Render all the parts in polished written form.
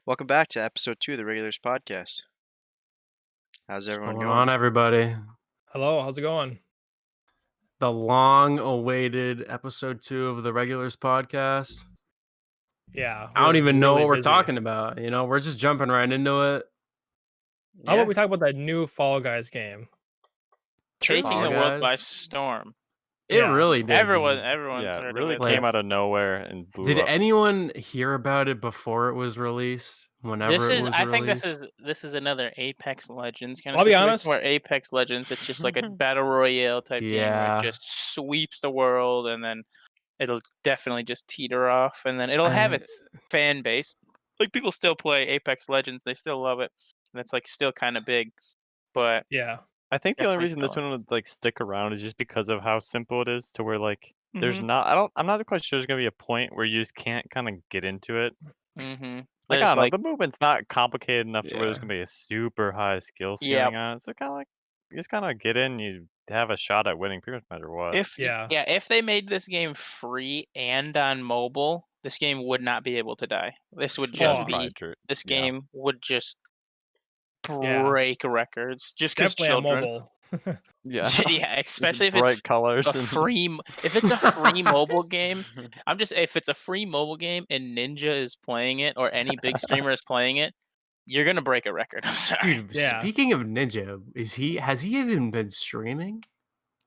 Welcome back to episode 2 of the Regulars podcast. How's What's everyone going going? on, everybody? Hello, how's it going? The long-awaited episode 2 of the Regulars podcast. Yeah, I don't we're even know really what we're busy. talking about. We're just jumping right into it. How about we talk about that new Fall Guys game? Taking Fall the world by Guys. storm. It Yeah. really did. Everyone Yeah, started it really with came it. out of nowhere and blew Did up. anyone hear about it before it was released? Whenever This it is, was I released? think this is another Apex Legends kind of I'll be situation honest. where Apex Legends, it's just like a battle royale type game where Yeah. it just sweeps the world, and then it'll definitely just teeter off, and then it'll have its fan base. Like, people still play Apex Legends, they still love it, and it's like still kind of big. But Yeah. I think the only definitely reason this fell one would like stick around is just because of how simple it is to where like there's Mhm. not I'm not quite sure there's gonna be a point where you just can't kind of get into it. Like, Like, I don't know, the movement's not complicated enough to where there's Yeah. gonna be a super high skill Yep. ceiling on it. So kind of like you just kind of get in, you have a shot at winning pretty much no matter what. if they made this game free and on mobile, this game would not be able to die. This would just Oh. be this Yeah. game would just Yeah. break records just because Definitely on children. mobile. Yeah. Yeah, especially if bright it's colors. a free. If it's a free mobile game, if it's a free mobile game and Ninja is playing it or any big streamer is playing it, you're gonna break a record. I'm sorry. Dude, Yeah. speaking of Ninja, has he even been streaming?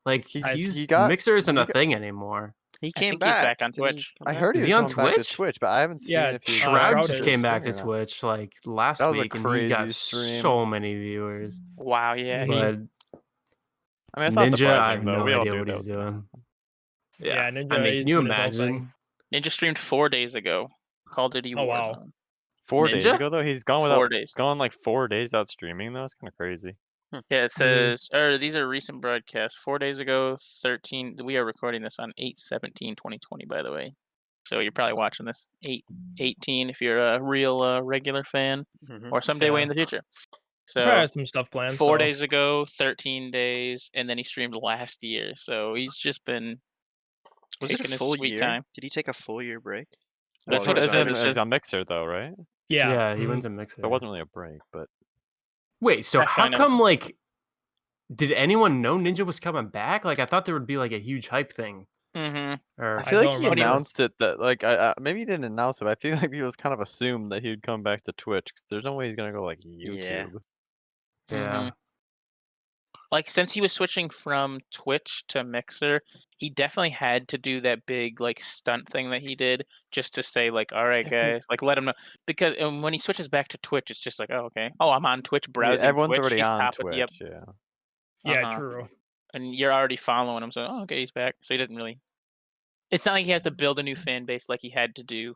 Like, he got- Mixer isn't he a got- thing anymore. He I came think back. he's back on Didn't he Twitch. come I back? heard Is he he was on coming back to Twitch? Twitch, but I haven't seen Yeah, if he's Shroud Shroud just is came back to streaming. Twitch like last That was a week, and he got crazy stream. so many viewers. Wow, yeah. Mhm. But I mean, it's not Ninja, surprising, I have though. no We all idea knew what that he's was gonna doing. happen. Yeah, Ninja. I mean, he's can you doing his own imagine? thing. Ninja streamed 4 days ago. Call of Duty Oh, wow. Warzone. 4 days Ninja? ago though, he's gone 4 without days. gone like 4 days without streaming though. That's kind of crazy. Yeah, it says, or these are recent broadcasts. 4 days ago, 13. We are recording this on 8/17/2020, by the way. So you're probably watching this 8/18 if you're a real regular fan, Mhm. or someday way Yeah. in the future. Probably So has some stuff planned. 4 so- days ago, 13 days, and then he streamed last year. So he's just been Was it taking a his full sweet year? time. Did he take a full year break? That's While what he it was says. on- It It's says on Mixer though, right? Yeah. He went to Mixer. There wasn't really a break, but Wait, so how Definitely come, like, did anyone know Ninja was coming back? Like, I thought there would be, like, a huge hype thing. Or I feel I like don't he remember. announced it that like maybe he didn't announce it. But I feel like he was kind of assumed that he'd come back to Twitch because there's no way he's gonna go like YouTube. yeah. Like, since he was switching from Twitch to Mixer, he definitely had to do that big like stunt thing that he did just to say like, all right, guys, like let him know. Because when he switches back to Twitch, it's just like, oh, okay, oh, I'm on Twitch browsing. Yeah, everyone's Twitch. already He's on popping- Twitch. Yep. Yeah. Yeah, true. And you're already following him, so oh, okay, he's back. So he doesn't really. It's not like he has to build a new fan base like he had to do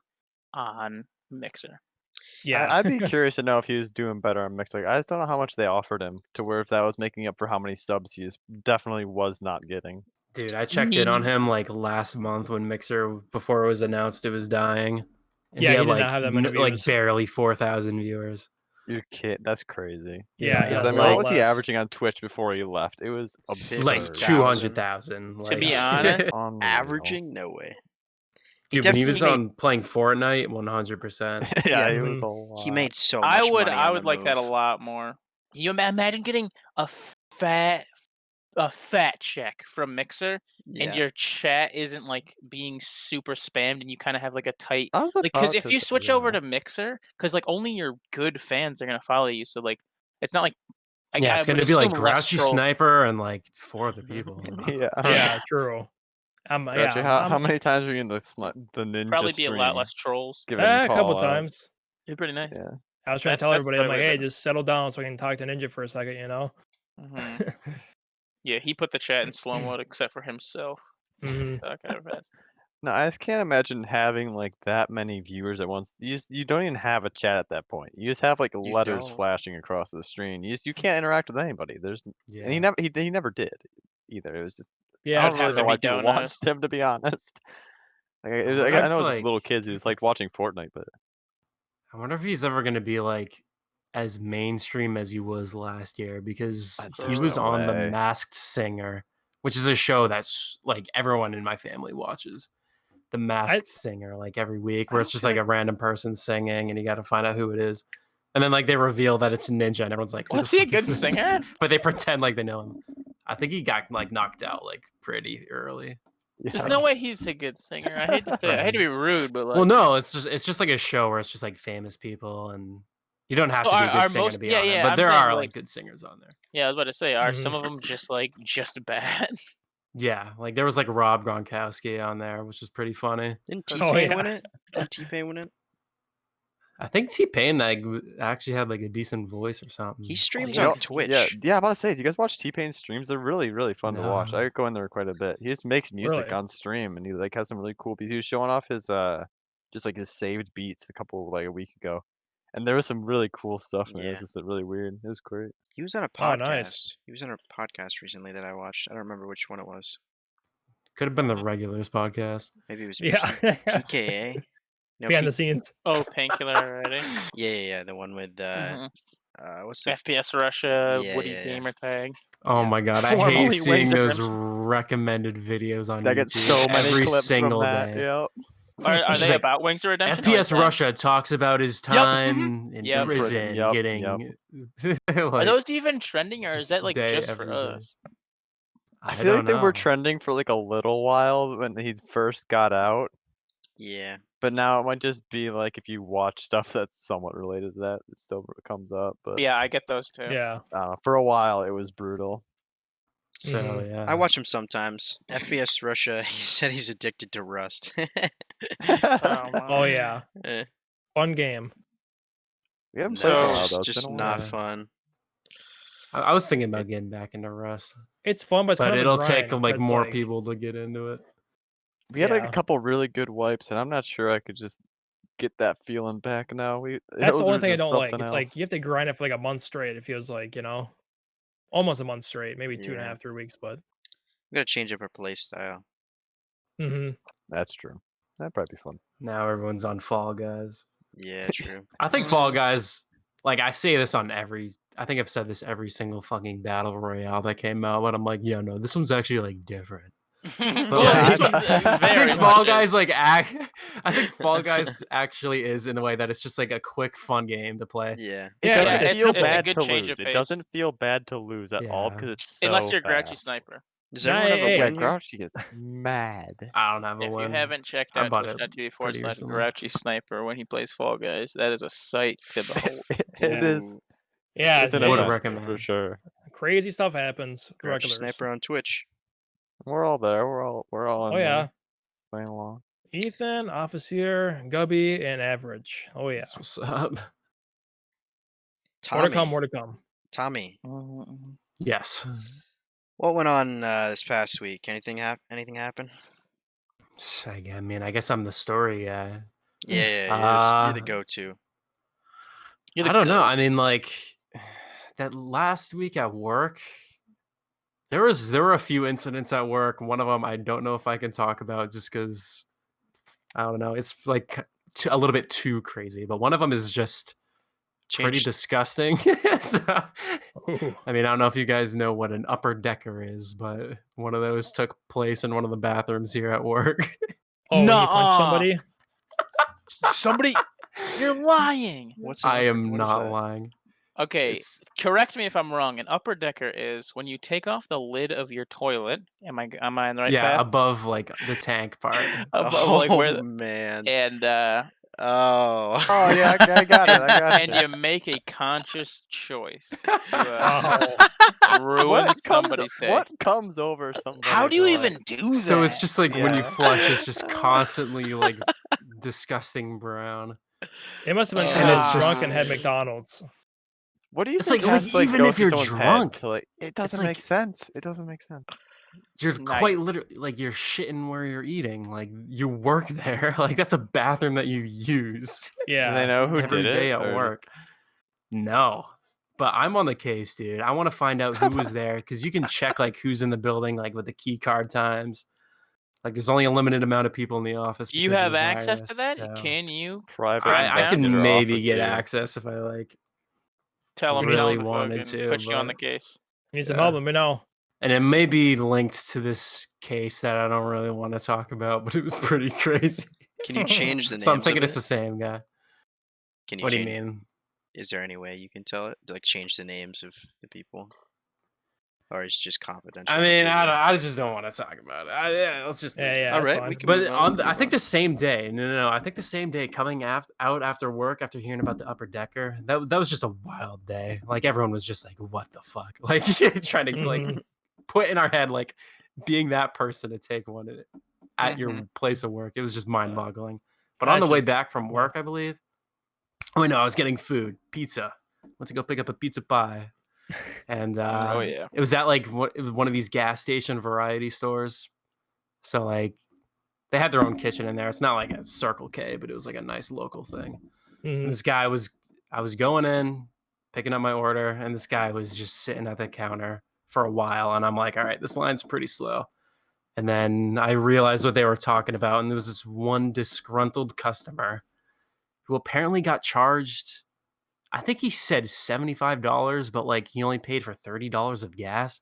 on Mixer. Yeah. I'd be curious to know if he was doing better on Mixer. Like, I just don't know how much they offered him to where if that was making up for how many subs he definitely was not getting. Dude, I checked in on him, like, last month when Mixer, before it was announced it was dying. And Yeah, he he had, did like, not have that many like, views. barely 4,000 viewers. You kid, that's crazy. Yeah, Yeah, I mean, a lot what was he less. averaging on Twitch before he left? It was absurd. Like, 50,000. 200,000. To be honest, Unreal. Averaging? No way. Dude, when he was definitely playing Fortnite, 100%. yeah, Yeah, it was mhm. a lot. He made so much I money on would the like that a move. lot more. You imagine getting a fat check from Mixer, and Yeah. your chat isn't like being super spammed, and you kind of have like a tight I was because about if to you say switch over that. to Mixer, because like only your good fans are gonna follow you, so like it's not like Yeah, I it's would going to be like assume less Grouchy troll- Sniper and like 4 other people. Yeah. Yeah, true. Gotcha. How many times were you in the ninja probably be a lot stream less trolls. giving a couple call-outs? times. You're pretty nice. Yeah. I was trying That's- to tell that's everybody, I'm probably like, way hey, better. just settle down so I can talk to Ninja for a second, you know? Mhm. Yeah, he put the chat in slow mode except for himself. Mhm. So kind of fast. No, I just can't imagine having like that many viewers at once. You don't even have a chat at that point. You just have like letters don't. flashing across the screen. You can't interact with anybody. There's Yeah. and he never did either. It was just Yeah, I it's don't really have to know why be people donuts. watched him, to be honest. Like, I I feel know as like- little kids, he was like watching Fortnite, but I wonder if he's ever going to be like as mainstream as he was last year, because he There's was no on The way. Masked Singer, which is a show that's like everyone in my family watches. the Masked Singer like every week, where it's just like a random person singing, and you got to find out who it is. And then like they reveal that it's a ninja, and everyone's like, Was he a good singer? But they pretend like they know him. I think he got like knocked out like pretty early. There's no way he's a good singer. I hate to say, I hate to be rude, but like, well, no, it's just like a show where it's just like famous people, and you don't have to be a good singer to be on it. But there are like good singers on there. Yeah, I was about to say, are some of them just bad? Yeah, like there was like Rob Gronkowski on there, which is pretty funny. Didn't T-Pain win it? Didn't T-Pain win it? I think T-Pain like actually had like a decent voice or something. He streams on Twitch. Yeah. I'm about to say, do you guys watch T-Pain's streams? They're really, really fun to watch. I go in there quite a bit. He just makes music on stream, and he like has some really cool beats. He was showing off his just like his saved beats a week ago, and there was some really cool stuff in there. It was just really weird. It was great. He was on a podcast. Oh, nice. He was on a podcast recently that I watched. I don't remember which one it was. Could have been the Regulars podcast. Maybe it was PKA. No, behind the scenes. Oh, Painkiller already. Yeah. The one with what's it? FPS Russia, Woody Gamer Tag. Oh my god, I hate seeing those recommended videos on YouTube. I get so many every clips single from that. day. Yep. Are they about Wings of Redemption? FPS Russia talks about his time in prison, getting. Are those even trending, or is that like just for us? I feel like they were trending for like a little while when he first got out. Yeah. But now it might just be like if you watch stuff that's somewhat related to that, it still comes up. But yeah, I get those too. Yeah. For a while, it was brutal. So yeah, I watch him sometimes. FPS Russia. He said he's addicted to Rust. Oh yeah. Fun game. We haven't played for a while, though. It's just not fun. I was thinking about getting back into Rust. It's fun, but it'll take like more people to get into it. We had like a couple really good wipes, and I'm not sure I could just get that feeling back now. That's the only thing I don't like. It's like you have to grind it for like a month straight. It feels like, almost a month straight, maybe 2.5, 3 weeks. But we gotta change up our play style. That's true. That'd probably be fun. Now everyone's on Fall Guys. Yeah, true. I think Fall Guys, like I say this on I think I've said this every single fucking battle royale that came out, but I'm like, yeah, no, this one's actually like different. I think Fall Guys I think Fall Guys actually is in a way that it's just like a quick, fun game to play. Yeah, it doesn't feel bad to lose. It doesn't feel bad to lose at all because it's so unless you're fast. Grouchy Sniper. Does everyone have a win? Grouchy gets mad. I don't have a win. If you haven't checked out twitch.tv/Grouchy Sniper when he plays Fall Guys, that is a sight to behold. It is. Yeah, it's would recommend for sure. Crazy stuff happens. Grouchy Sniper on Twitch. We're all there. We're all. Oh yeah. Playing along. Ethan, Officer, Gubby, and Average. Oh yeah. That's what's up? Tommy. More to come. Tommy. Yes. What went on this past week? Anything happen? I mean, I guess I'm the story guy. Yeah, you're the go-to. I don't know. I mean, like that last week at work, there were a few incidents at work. One of them I don't know if I can talk about just because I don't know. It's like a little bit too crazy. But one of them is just pretty disgusting. So, I mean, I don't know if you guys know what an upper decker is, but one of those took place in one of the bathrooms here at work. Oh, no! You punched somebody. Somebody, you're lying. I am not lying. Okay, correct me if I'm wrong. An upper decker is when you take off the lid of your toilet. Am I on the right path? Yeah, above like the tank part. Man. And Oh yeah, I got it. And you make a conscious choice to ruin somebody's day. What comes over somebody? How do you even do that? So it's just like when you flush, it's just constantly like disgusting brown. It must have been someone drunk and had McDonald's. What do you it's think? Like even if you're drunk, it doesn't make sense. It doesn't make sense. You're quite literally like you're shitting where you're eating. Like you work there. Like that's a bathroom that you use. Yeah, do they know who every did day it, at work. No, but I'm on the case, dude. I want to find out who was there because you can check like who's in the building, like with the key card times. Like there's only a limited amount of people in the office. Do you have access to that? So. Can you? I can maybe get access if I like. Tell them really wanted to. Put you on the case. You need some help. Let me know. And it may be linked to this case that I don't really want to talk about, but it was pretty crazy. Can you change the names? So I'm thinking of it's it? the same guy. Can you What do you change? mean? Is there any way you can tell it? Like change the names of the people, or it's just confidential? I mean, completely? I just don't want to talk about it. Yeah, let's just. Yeah, All that's right, fine. we can But move on. I think the same day. No. I think the same day, coming out after work, after hearing about the upper decker, that was just a wild day. Like everyone was just like, "What the fuck?" Like trying to like put in our head like being that person to take one at your place of work. It was just mind-boggling. But on the way back from work, I believe. Oh no, I was getting food, pizza. Went to go pick up a pizza pie. And it was at like it was one of these gas station variety stores. So like they had their own kitchen in there. It's not like a Circle K, but it was like a nice local thing. And this guy I was going in, picking up my order, and this guy was just sitting at the counter for a while. And I'm like, all right, this line's pretty slow. And then I realized what they were talking about. And there was this one disgruntled customer who apparently got charged. I think he said $75, but like he only paid for $30 of gas.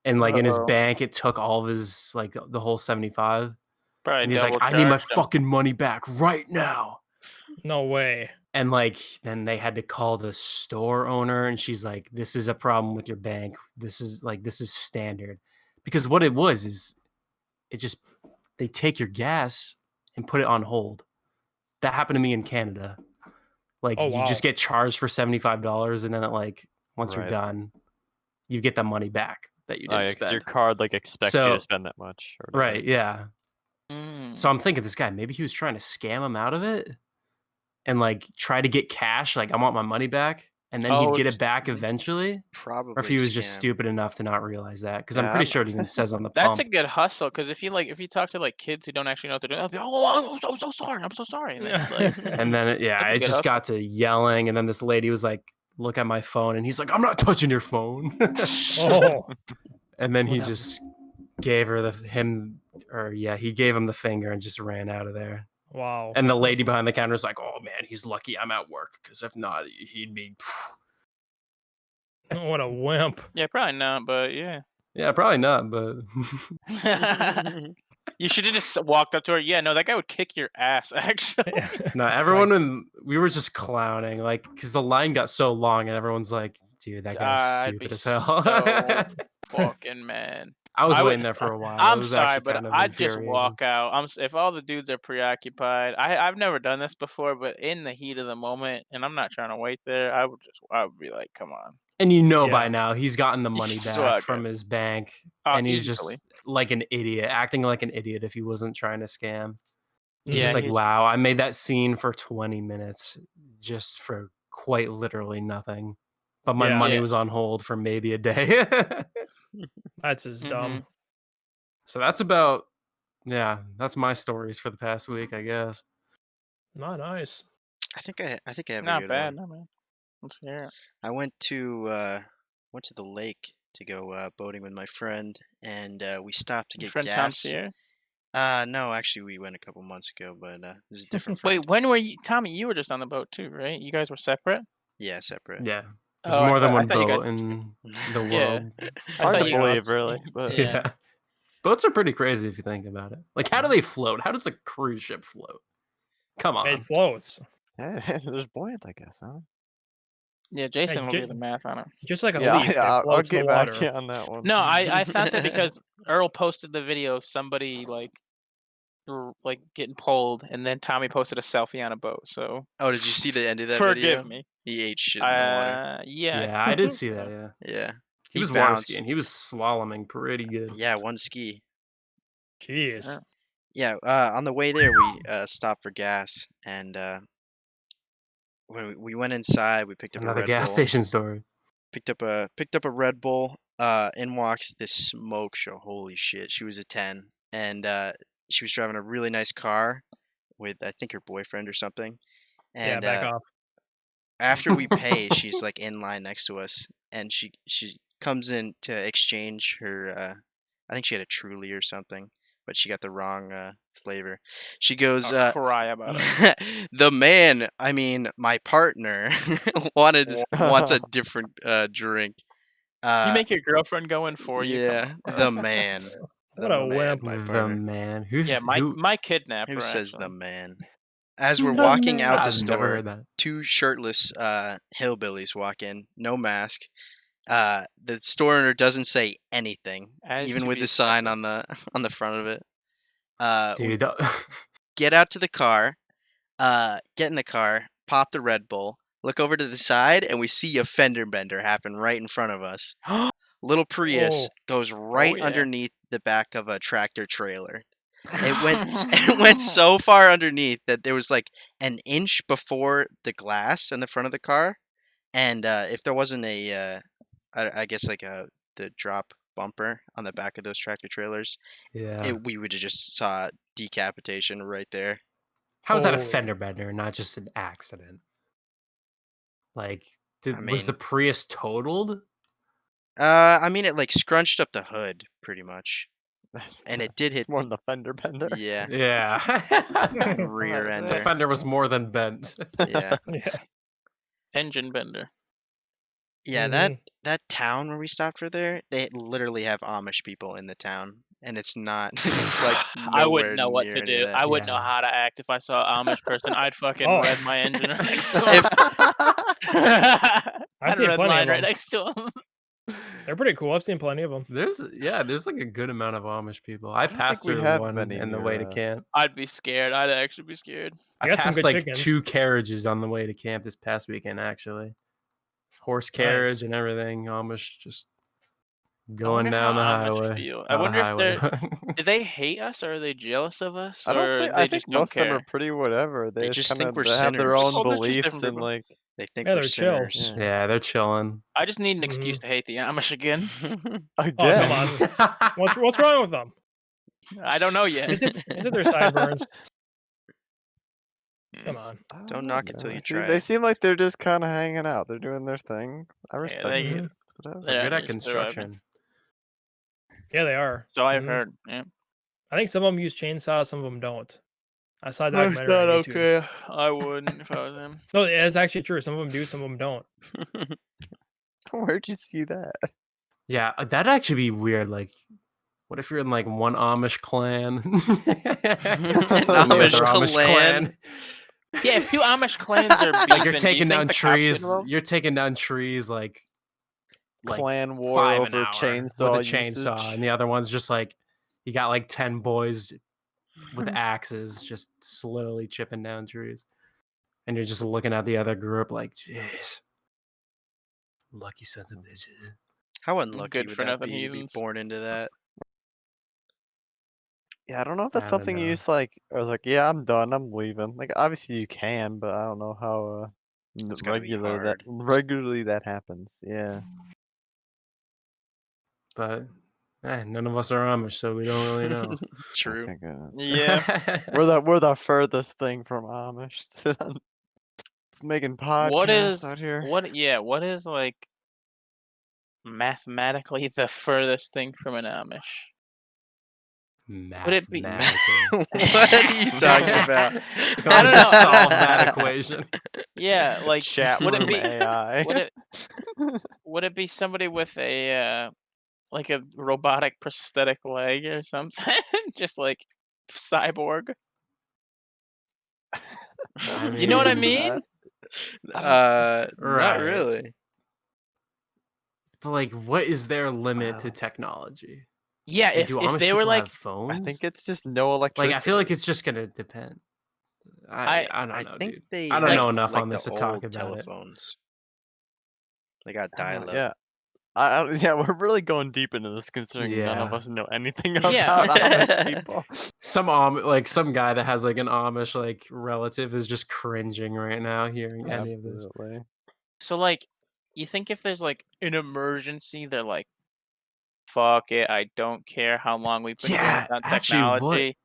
And like in his bank, it took all of his like the whole 75. Probably and he's like, I need my fucking money back right now. No way. And like then they had to call the store owner, and she's like, this is a problem with your bank. This is standard. Because what it was is they take your gas and put it on hold. That happened to me in Canada. Like you just get charged for $75, and then once you're done, you get the money back that you didn't spend. Your card expects you to spend that much. Right, yeah. So I'm thinking this guy, maybe he was trying to scam him out of it and try to get cash. Like, I want my money back. And then he'd get it back eventually. Probably. Or if he was just stupid enough to not realize that. Because I'm pretty sure it even says on the pump. That's a good hustle. Because if you talk to kids who don't actually know what they're doing, they'll be, oh, I'm so sorry. I'm so sorry. And then, and then it just got to yelling. And then this lady was like, look at my phone. And he's like, I'm not touching your phone. And then he just gave her he gave him the finger and just ran out of there. Wow. And the lady behind the counter is like, oh man, he's lucky I'm at work, because if not, he'd be. What a wimp. Yeah, probably not, but yeah. Yeah, probably not, but. You should have just walked up to her. Yeah, no, that guy would kick your ass, actually. No, everyone, we were just clowning, because the line got so long, and everyone's like, dude, that guy's stupid as hell. So fucking man. I was waiting there for a while. I'm sorry, but I'd just walk out. If all the dudes are preoccupied, I've never done this before, but in the heat of the moment, and I'm not trying to wait there, I would be like, come on. And by now, he's gotten the money back from his bank, and he's just like an idiot, acting like an idiot if he wasn't trying to scam. He's just like, wow, I made that scene for 20 minutes just for quite literally nothing. But my money was on hold for maybe a day. That's just dumb. So that's that's my stories for the past week, I guess. Not nice. I think I have not a good bad, one. Not bad. Let's hear it. I went to the lake to go boating with my friend, and we stopped to get gas. No, actually, we went a couple months ago, but this is a different friend. Wait, when were you, Tommy? You were just on the boat too, right? You guys were separate. Yeah, separate. Yeah. There's more than one boat in the world. Hard to believe, really. But yeah. Boats are pretty crazy if you think about it. Like, how do they float? How does a cruise ship float? Come on. It floats. There's buoyant, I guess, huh? Yeah, Jason will do the math on it. Just like a leaf. Yeah, I'll get back to you on that one. No, I found that because Earl posted the video of somebody getting pulled, and then Tommy posted a selfie on a boat. So. Oh, did you see the end of that video? Forgive me. He ate shit in the water. Yeah, I did see that. Yeah. Yeah. He was water skiing. He was slaloming pretty good. Yeah, one ski. Jeez. Yeah. On the way there, we stopped for gas, and when we went inside, we picked up another a Red gas Bull. Station story. Picked up a Red Bull. In walks this smoke show. Holy shit! She was a 10, and she was driving a really nice car with, I think, her boyfriend or something. And back off. After we pay, she's in line next to us, and she comes in to exchange her. I think she had a Truly or something, but she got the wrong flavor. She goes, cry about it. my partner wants a different drink. You make your girlfriend go in for you. Yeah, the man. What a wimp. My The partner. man. Yeah, my kidnapper. Who says the actually. man? As we're The walking man. out the I've never store, heard that. 2 shirtless hillbillies walk in, no mask. The store owner doesn't say anything, As even to with be the sign expected. on the front of it. We Dude, get out to the car, get in the car, pop the Red Bull, look over to the side, and we see a fender bender happen right in front of us. Little Prius goes right yeah. underneath the back of a tractor trailer. It went so far underneath that there was like an inch before the glass in the front of the car, and if there wasn't I guess like the drop bumper on the back of those tractor trailers, yeah. we would have just saw decapitation right there. How is that a Holy- fender bender, not just an accident? Like, I was the mean- Prius totaled? I mean, it like scrunched up the hood pretty much, and it did hit. More than the fender bender. Yeah, Yeah. rear The ender. fender was more than bent. Yeah, Yeah. Engine bender. yeah. Mhm. That town where we stopped for there, they literally have Amish people in the town, and it's not. It's like I wouldn't nowhere know what near to any of do. that. I wouldn't know Yeah. how to act if I saw an Amish person. I'd fucking Oh. red my engine right next to If- him. I'd seen red plenty of line right them. next to him. They're pretty cool. I've seen plenty of them. There's like a good amount of Amish people. I don't passed think we through have one many in the near way to us. camp. I'd be scared. I'd actually be scared. I You got some passed good like chickens. 2 carriages on the way to camp this past weekend, actually. Horse carriage Nice. and everything. Amish just I going wonder down how the Amish highway. feel. I Not a wonder if highway, they're. but- Do they hate us or are they jealous of us I don't or think. they I think just don't most of them care? are pretty whatever. They They just kind think of we're have their sinners. own Oh, they're just beliefs different and people. like. They think Yeah, we're they're chill. sinners. yeah, they're chilling. I just need an excuse to hate the Amish again. Oh, Again. come on. What's wrong with them? I don't know yet. Is it their sideburns? Come on. I Don't know, knock it till man. you try They it. seem like they're just kind of hanging out. They're doing their thing. I respect they- it. Mhm. It's whatever. They're good Yeah, at just surviving. construction. Yeah, they are. So I've Mhm. heard. Yeah. I think some of them use chainsaws, some of them don't. I saw a That's documentary not on YouTube. okay. I wouldn't if I was him. No, it's actually true. Some of them do, some of them don't. Where'd you see that? Yeah, that'd actually be weird. Like, what if you're in like one Amish clan? An and the Amish other clan? Yeah, if 2 Amish clans are beefing, Like you're do you taking think down the cops would trees. know? You're taking down trees like Clan war 5 an over hour chainsaw with a chainsaw, usage. and the other one's just like you got like 10 boys with axes just slowly chipping down trees, and you're just looking at the other group like, jeez, lucky sons of bitches. How unlucky Good would for that nothing be to be heathens. born into that? Yeah, I don't know if I that's don't something you know. just like. I was like, yeah, I'm done. I'm leaving. Like, obviously you can, but I don't know how It's gotta be hard. regularly that happens. Yeah. But none of us are Amish, so we don't really know. True. Thank goodness. Yeah. We're the furthest thing from Amish. Making podcasts out here. What is like mathematically the furthest thing from an Amish? Would it be- Mathematically. What are you talking about? Going I to don't know. solve that equation. Yeah, like Chat would it room be AI. would it be somebody with a like a robotic prosthetic leg or something? Just like cyborg. You know what I mean? Not Right. really. But like, what is their limit to Wow. technology? Yeah, Like, do if Amish they were people like have phones? I think it's just no electricity. like I feel like it's just gonna depend. I don't I know, think dude. they I don't have, know enough like, on the this to talk old about it. telephones. They got I don't know, dial-up. yeah. Yeah, we're really going deep into this considering none of Yeah. us know anything Yeah. about Amish people. Some guy that has like an Amish like relative is just cringing right now hearing any of this. Absolutely. So like you think if there's like an emergency, they're like, fuck it, I don't care how long we've been going Yeah, without actually, what- technology.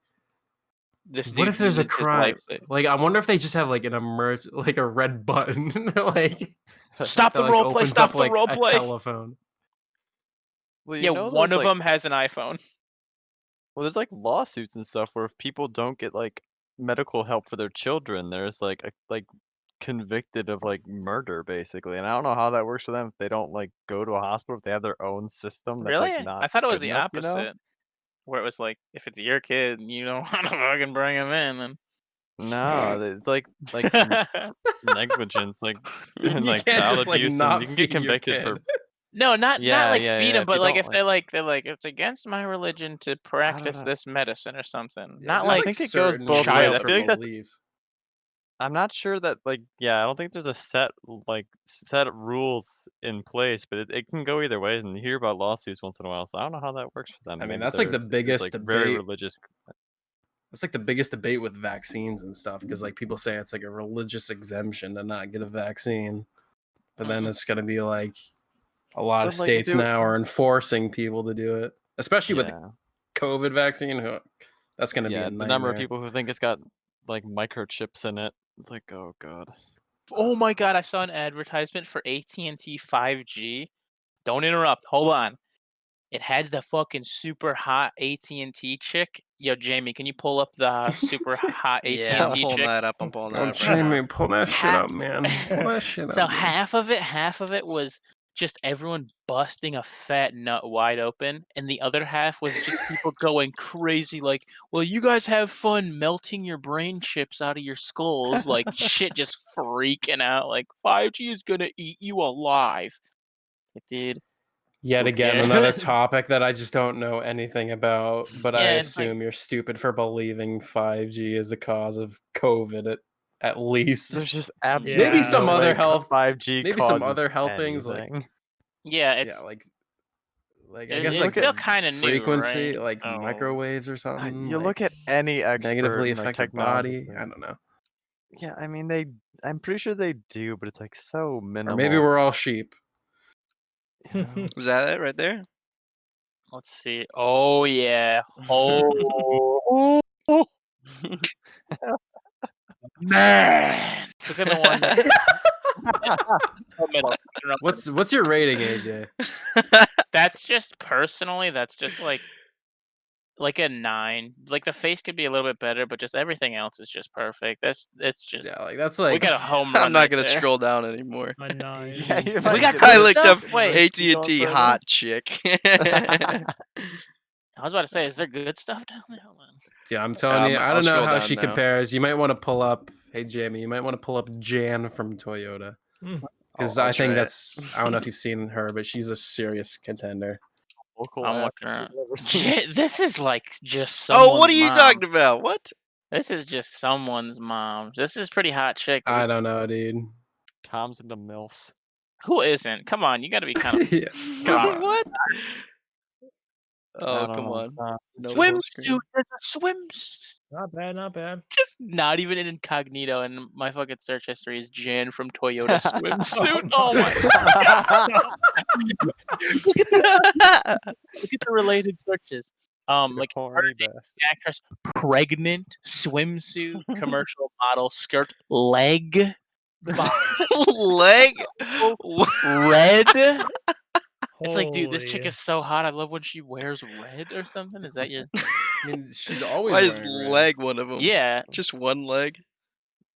This What dude if there's a uses his crime? life- Like, I wonder if they just have like an like a red button, like Stop that, the like, roleplay, opens stop up the like a roleplay. telephone. Well, Yeah, know one those, of them has an iPhone. Well, there's like lawsuits and stuff where if people don't get like medical help for their children, there's like convicted of like murder basically, and I don't know how that works for them if they don't like go to a hospital, if they have their own system that's like Really? not I thought it was good the enough, you know? opposite, where it was like, if it's your kid and you don't want to fucking bring him in, No, it's like then. negligence, like and You like can't child just like abuse, and not you can get feed your convicted for kid. No, not like feed yeah. them, If but you like don't if they're like it's against my religion to I don't practice know. this medicine or something. Yeah, Not there's I like think it goes certain both ways. rules I child for feel like that's beliefs. I'm not sure that like I don't think there's a set set rules in place, but it can go either way, and you hear about lawsuits once in a while. So I don't know how that works for them. I mean, Maybe that's like the if there's biggest like very debate. religious. That's like the biggest debate with vaccines and stuff, because like people say it's like a religious exemption to not get a vaccine, but then it's gonna be like a lot of But like states now are enforcing people to do it, especially with the yeah, COVID vaccine. That's gonna be a the number of nightmare. people who think it's got like microchips in it. It's like, oh god. oh my god, I saw an advertisement for AT&T 5G. Don't interrupt. Hold on. It had the fucking super hot AT&T chick. Yo, Jamie, can you pull up the super hot Yeah, I'm AT&T pulling chick? that up. I'm pulling that Oh, up right now. Jamie, pull that shit up, man. Pull that shit So up. Dude. half of it was just everyone busting a fat nut wide open, and the other half was just people going crazy like, well, you guys have fun melting your brain chips out of your skulls, like shit just freaking out, like 5G is gonna eat you alive. Like, dude, Yet who again, cares? another topic that I just don't know anything about, but I Yeah, it's like, assume you're stupid for believing 5G is the cause of COVID at least. There's just Yeah. absolutely Maybe some no other way health, 5G maybe some causes other health things like anything. yeah, yeah, it's like I guess You like look it's at still kind of new, frequency, right? like Oh, microwaves or something, you like look at any expert negatively in like affect the technology. body. I don't know. Yeah, I mean I'm pretty sure they do, but it's like so Or maybe minimal. we're all sheep. You know? Is that it right there? let's see. Oh yeah. Oh. Man, look at the one in the middle. What's your rating, AJ? That's just personally, that's just like a 9. Like the face could be a little bit better, but just everything else is just perfect. It's just Yeah, like that's we like got a home I'm run not right gonna there. scroll down anymore. A 9. Yeah, you AT&T. might We got get I good looked stuff. up Wait, AT&T hot chick. I was about to say, is there good stuff down there? Hold on. Yeah, I'm telling you, I I'll don't know scroll how down she now. compares. You might want to pull up. Hey, Jamie, you might want to pull up Jan from Toyota, because I'll I think try it. that's. I don't know if you've seen her, but she's a serious contender. local I'm app looking I've at. never seen. This is like just someone's Oh, what are you mom. talking about? What? This is just someone's mom. This is pretty hot chick. I don't know, dude. Tom's into MILFs. Who isn't? Come on, you got to be kind of Yeah. Come on. What? I Oh, don't come know. on. No full swimsuit. screen. There's a swimsuit. Not bad, not bad. Just not even in incognito, and my fucking search history is Jan from Toyota swimsuit. Oh my god! Look at the related searches. Like horny bastard. actress, pregnant, swimsuit, commercial model, skirt, leg, Leg? red. It's like, dude, this chick Holy. is so hot. I love when she wears red or something. Is that your? I mean, she's always Why is wearing red. leg one of them? Yeah, Just one leg?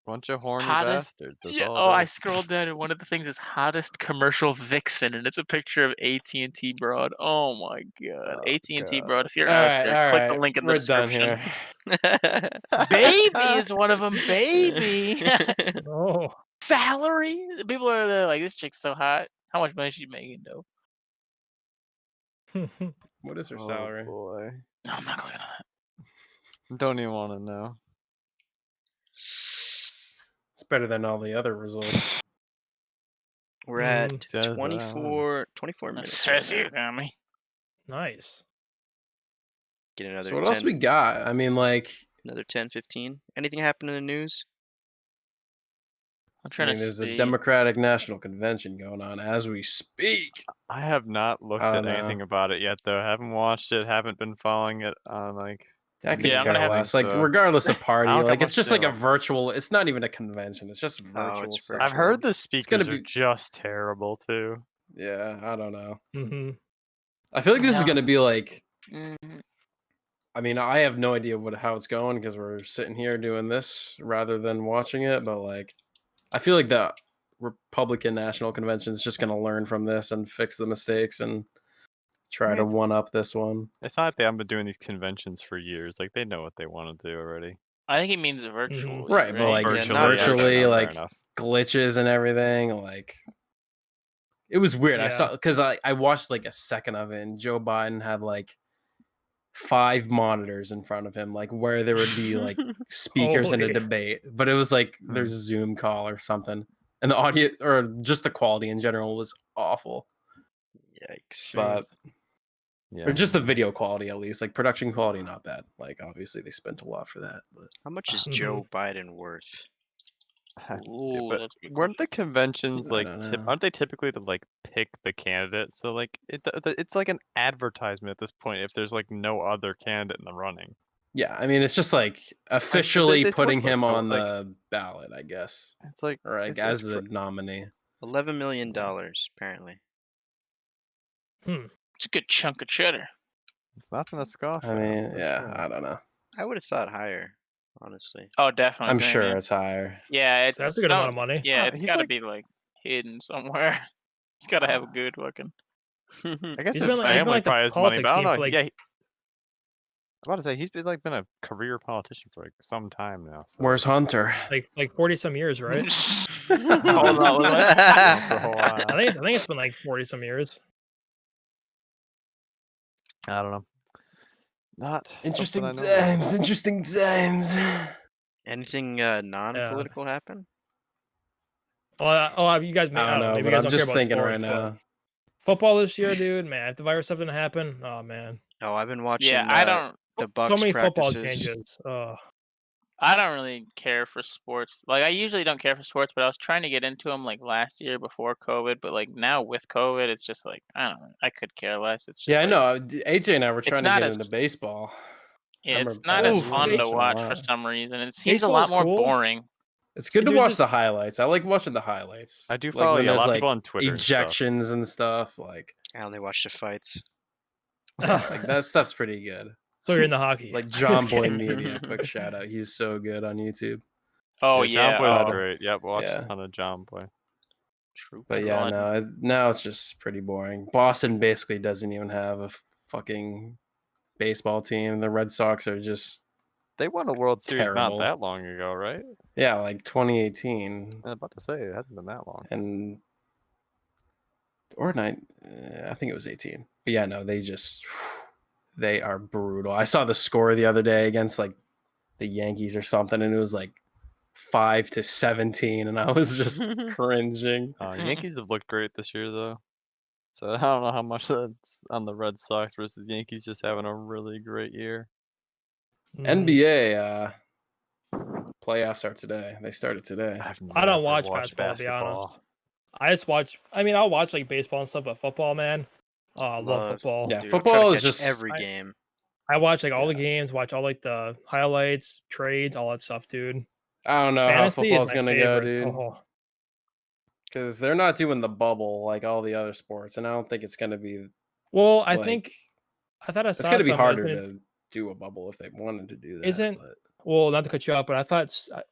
Bunch of horny hottest. bastards. That's Yeah. all Oh, it I is. scrolled down and one of the things is hottest commercial vixen, and it's a picture of AT&T broad. Oh my god, Oh, AT&T God. broad. If you're All out right, there, all click the right. link in the We're done description. here. Baby is one of them. Baby. Oh. Salary. People are there like, this chick's so hot. How much money is she making though? What is her Oh, salary? boy. No, I'm not clicking on that. Don't even want to know. It's better than all the other results. We're at Says that. 24 That minutes. says right you, now. Tommy. Nice. Get another So what 10, else we got? I mean, like, another 10, 15. Anything happen in the news? I'm I trying mean, to there's see. a Democratic National Convention going on as we speak. I have not looked I at don't know. anything about it yet, though. I haven't watched it. Haven't been following it on like. I could Yeah, I'm gonna care have to- less. Like, so- regardless of party, I don't like got it's just much like a to- virtual. It's not even a convention. It's just virtual it's stuff. I've virtual. heard the speakers be- are just terrible too. Yeah, I don't know. Mm-hmm. I feel like this is Yeah. gonna be like. Mhm. I mean, I have no idea how it's going because we're sitting here doing this rather than watching it. But like, I feel like the Republican National Convention is just going to learn from this and fix the mistakes and try to one up this one. It's not like they haven't been doing these conventions for years. Like they know what they want to do already. I think he means virtually. Right, but like virtually, like glitches and everything. Like it was weird. I saw because I watched like a second of it, and Joe Biden had like 5 monitors in front of him, like where there would be like speakers in a debate, but it was like there's a Zoom call or something, and the audio or just the quality in general was awful. Yikes! But or just the video quality, at least, like production quality, not bad. Like obviously they spent a lot for that. But how much is Joe Biden worth? Ooh, but weren't the conventions like aren't they typically to like pick the candidate? So like it's like an advertisement at this point if there's like no other candidate in the running. Yeah, I mean it's just like officially putting him on the ballot, I guess. It's like or like as the nominee. $11 million apparently. It's a good chunk of cheddar. It's nothing to scoff at. I mean, yeah, I don't know. I would have thought higher, honestly. Oh, definitely. I'm sure it's higher. Yeah, that's a good amount of money. Yeah, it's got to be like hidden somewhere. It's got to have a good looking. I guess his family probably has money, but I don't know. Yeah, I'm about to say he's like been a career politician for like some time now. So. Where's Hunter? Like 40 some years, right? Hold on, I think it's been like 40 some years. I don't know. Not interesting times. Interesting times. Anything non-political happen? Oh, you guys. I don't know, maybe but you guys I'm don't just care about thinking sports, right now. Football this year, dude. Man, if the virus stuff didn't happen, oh man. Oh, I've been watching. Yeah, I don't. The Bucks so many practices. football changes. I don't really care for sports. Like I usually don't care for sports, but I was trying to get into them like last year before COVID. But like now with COVID, it's just like I don't know. I could care less. It's just I know. AJ and I were trying to get into baseball. Yeah, it's not as fun to watch for some reason. It seems a lot more boring. It's good to watch the highlights. I like watching the highlights. I do follow a lot of people on Twitter. Ejections and stuff. Like I only watch the fights. Like that stuff's pretty good. So you're in the hockey. Like John Boy Media, quick shout out. He's so good on YouTube. Oh yeah, John Boy's great. Yep, watch a ton of John Boy. True. But yeah, now it's just pretty boring. Boston basically doesn't even have a fucking baseball team. The Red Sox are just they won a World Series terrible. Not that long ago, right? Yeah, like 2018. I'm about to say it hasn't been that long. And I think it was 18. But yeah, no, they are brutal. I saw the score the other day against like the Yankees or something, and it was like 5-17, and I was just cringing. Yankees have looked great this year, though. So I don't know how much that's on the Red Sox versus Yankees just having a really great year. NBA playoffs are today. They started today. I don't watch basketball, to be honest. I just watch. I mean, I'll watch like baseball and stuff, but football, man. Oh, I love football. Yeah, football is just every game. I watch like all the games, watch all like the highlights, trades, all that stuff, dude. I don't know how football's gonna go, dude. Because they're not doing the bubble like all the other sports, and I don't think it's gonna be. Well, I thought I saw it's gonna be harder to do a bubble if they wanted to do that. Well, not to cut you off, but I thought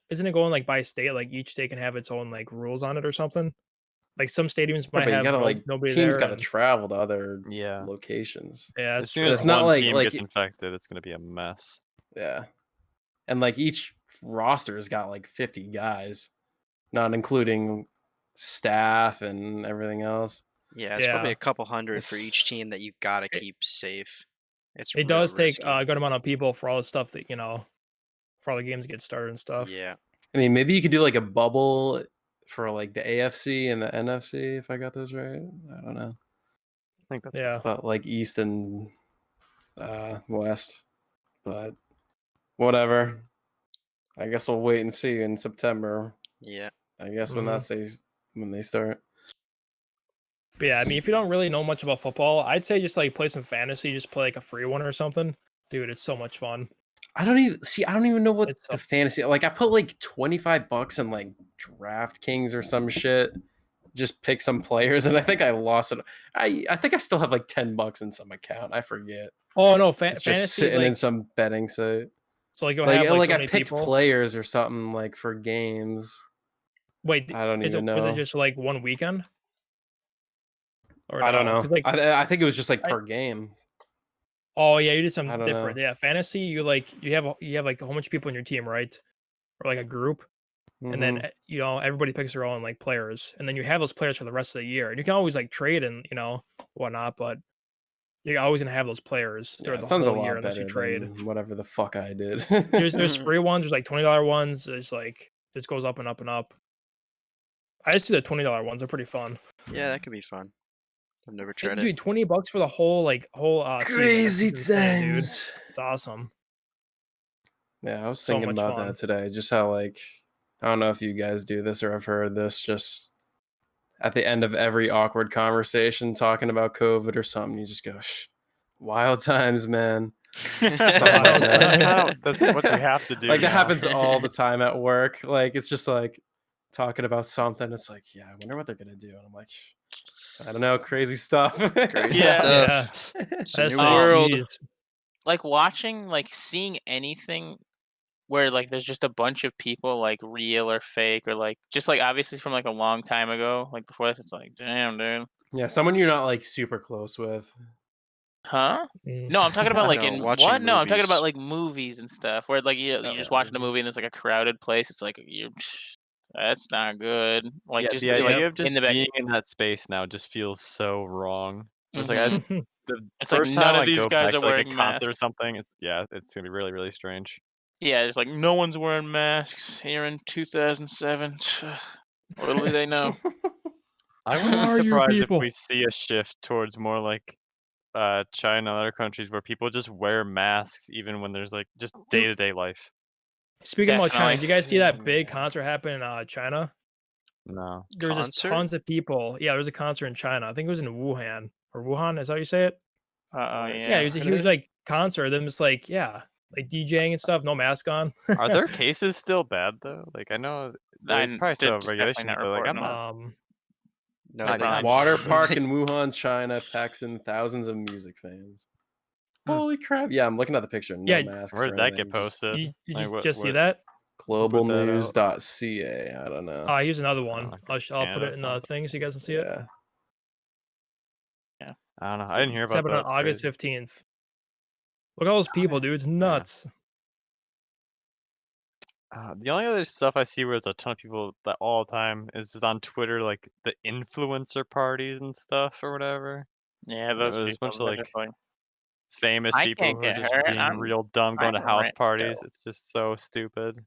isn't it going like by state? Like each state can have its own like rules on it or something. Like some stadiums might have nobody teams there. Got to travel to other locations. Yeah, as soon as not like gets infected, it's gonna be a mess. Yeah, and like each roster has got like 50 guys, not including staff and everything else. Yeah, it's probably a couple hundred for each team that you've got to keep safe. It does take a good amount of people for all the stuff that for all the games get started and stuff. Yeah, I mean, maybe you could do like a bubble for like the AFC and the NFC if I got those right. I don't know. I think that's but like East and West. But whatever. I guess we'll wait and see in September. Yeah. I guess when they start. But yeah, I mean, if you don't really know much about football, I'd say just like play some fantasy, just play like a free one or something. Dude, it's so much fun. I don't even know what the fantasy, like I put like $25 in like DraftKings or some shit, just pick some players, and I think I lost it. I think I still have like $10 in some account. I forget. Oh no, it's fantasy just sitting in some betting site. So like I picked players or something like for games. Wait, I don't even know. Was it just like one weekend? Or I don't know. Like, I think it was just like per game. Oh yeah, you did I something don't different. know. Yeah, fantasy. You have like a whole bunch of people in your team, right? Or like a group, and then everybody picks their own like players, and then you have those players for the rest of the year. And you can always like trade and whatnot, but you're always gonna have those players Yeah, throughout it the sounds a whole year lot unless you better trade. than whatever the fuck I did. There's free ones. There's like $20 ones. There's like just goes up and up and up. I just do the $20 ones. They're pretty fun. Yeah, that could be fun. I've never tried Dude, it. $20 for the whole Crazy season. That's insane, dude. times. It's awesome. Yeah, I was So thinking much about fun. that today. Just how I don't know if you guys do this or have heard this. Just at the end of every awkward conversation talking about COVID or something, you just go, wild times, man. That's what you have to do. Like that now. happens all the time at work. Like it's just like talking about something. It's like, yeah, I wonder what they're gonna do. And I'm like, I don't know, crazy stuff. Crazy stuff. It's a new world. Like seeing anything where like there's just a bunch of people like real or fake or like just like obviously from like a long time ago, like before this, it's like, damn, dude. Yeah, someone you're not like super close with. Huh? No, I'm talking about like in what? watching No, I'm talking movies. about like movies and stuff where like you're just watching a movies. movie and it's like a crowded place. It's like that's not good. Like just the idea like of just in the back. being in that space now just feels so wrong. It's like Mhm. the It's like first none time of I these go guys back are to like a wearing concert or masks. something, it's gonna be really, really strange. Yeah, it's like no one's wearing masks here in 2007. Little do they know. I Who wouldn't are be you surprised if people? we see a shift towards more like China and other countries where people just wear masks even when there's like just day-to-day life. Speaking about China, Definitely. did you guys see that big concert happen in China? No. There was just tons of people. Yeah, there was a concert in China. I think it was in Wuhan or Wuhan. Is that how you say it? Yeah. Yeah, it was a huge like concert. Then it's like DJing and stuff, no mask on. Are their cases still bad though? Like I know they probably still have regulations, but like I'm not. No, Not they Water park in Wuhan, China, packs in thousands of music fans. Holy crap! Yeah, I'm looking at the picture. No masks. Where did that get just- posted? Did you Like, just see that? Globalnews.ca. I don't know. Here's another one. Oh, I'll put it in the thing so you guys can see it. Yeah. I don't know. I didn't hear It's about happened that. on August 15th. Look at all those people, dude. It's nuts. The only other stuff I see where there's a ton of people that all the time is just on Twitter, like the influencer parties and stuff or whatever. Yeah, those There's a bunch of like famous people who are just being real dumb going to house parties. It's just so stupid.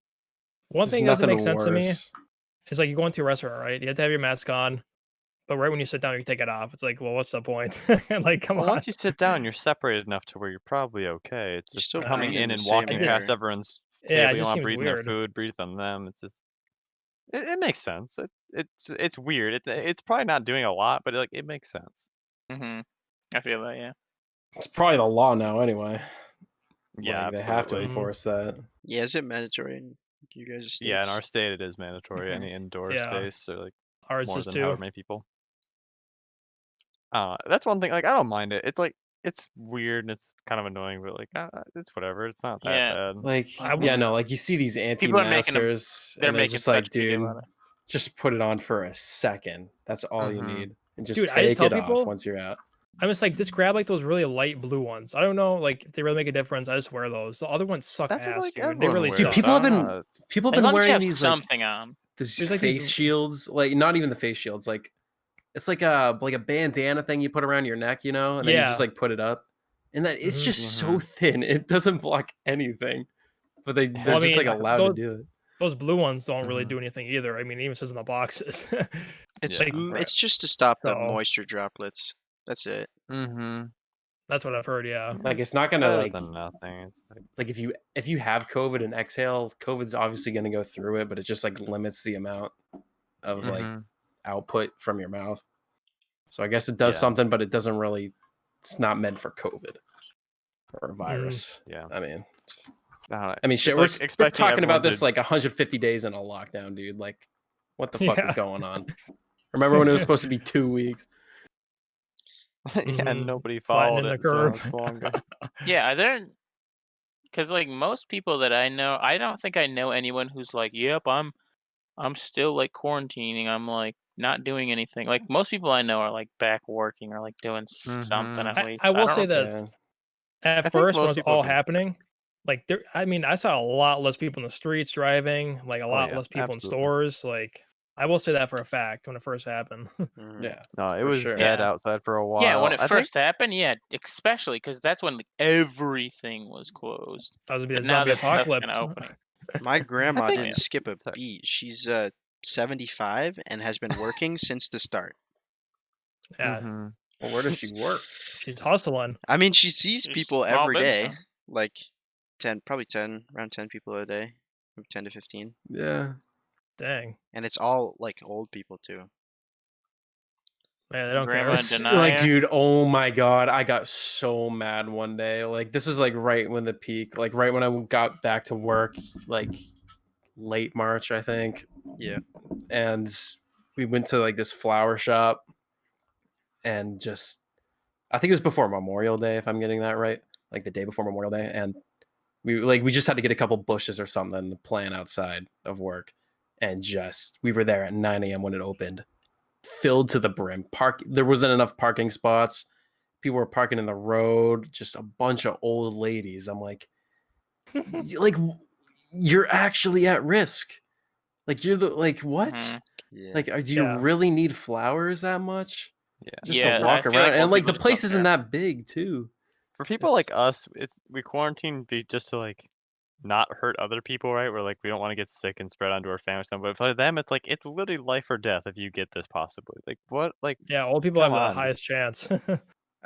One thing that doesn't make sense to me is like you go into a restaurant, right? You have to have your mask on, but right when you sit down, you take it off. It's like, well, what's the point? Like, come on. Once you sit down, you're separated enough to where you're probably okay. It's just coming in and walking past everyone's table. You want to breathe their food, breathe on them. It's just, it makes sense. It's weird. It's probably not doing a lot, but like it makes sense. I feel that. Yeah. It's probably the law now, anyway. Yeah, they have to enforce that. Yeah, is it mandatory in you guys' states? Yeah, in our state it is mandatory. Any indoor space or like ours more is than too. however many people. That's one thing. Like I don't mind it. It's like it's weird and it's kind of annoying, but like it's whatever. It's not that bad. Like like you see these anti-maskers, and they're just like, dude, just put it on for a second. That's all you need, and just take it off once you're out. I'm just like, just grab like those really light blue ones. I don't know, like if they really make a difference. I just wear those. The other ones suck ass, dude. They really suck. People have been wearing these something on. These face shields, like not even the face shields, like it's like a bandana thing you put around your neck, and then you just like put it up, and that it's just so thin it doesn't block anything, but they're just like allowed to do it. Those blue ones don't really do anything either. I mean, it even says in the boxes. It's just to stop the moisture droplets. That's it. That's what I've heard. Yeah, like it's not gonna like nothing. It's like if you have COVID and exhale, COVID's obviously gonna go through it, but it just like limits the amount of like output from your mouth. So I guess it does something, but it doesn't really. It's not meant for COVID or a virus. Yeah, I mean, shit. We're talking about this like 150 days in a lockdown, dude. Like, what the fuck is going on? Remember when it was supposed to be 2 weeks? Yeah, nobody followed it. Yeah, because like most people that I know, I don't think I know anyone who's like, yep, I'm I'm still like quarantining. I'm like not doing anything. Like most people I know are like back working or like doing something at I least. I will don't say know. this. At I think first, when it most was people all have been. happening, like I mean, I saw a lot less people in the streets driving, like a Oh lot yeah, less people in absolutely. stores. Like I will say that for a fact when it first happened. Yeah. No, it for was sure. dead Yeah. outside for a Yeah, when while. it I think first happened, yeah, especially because that's when like, everything was closed. That was gonna be a But now zombie that stuff's kind apocalypse. of opening. My I grandma think Oh, didn't yeah. skip a sorry. beat. She's 75 and has been working since the start. Yeah, Mm-hmm. Well, where does she work? she's hustling. I mean, she sees Just people small every business day, owner. like 10, probably 10, around 10 people a day, maybe 10 to 15, Yeah. Dang. and it's all like old people too. Yeah, they don't care. Grandma It's like, denier. dude, oh my god, I got so mad one day. Like, this was like right when the peak, like right when I got back to work, like late March, I think. Yeah. And we went to like this flower shop and just, I think it was before Memorial Day, if I'm getting that right, like the day before Memorial Day. And we just had to get a couple bushes or something to plant outside of work. And just, we were there at 9 a.m. when it opened, filled to the brim. There wasn't enough parking spots. People were parking in the road, just a bunch of old ladies. I'm like, like you're actually at risk. Like you're the like what? Yeah. Like do you Yeah. really need flowers that much? Yeah. Just Yeah, to I walk feel around, like and old like the people just don't place isn't care. that big too. For people It's like us, we quarantine just to like not hurt other people, right? We're like we don't want to get sick and spread onto our family or something. But for them, it's like it's literally life or death if you get this possibly. Like what? Like Yeah, old people have come the on, highest chance.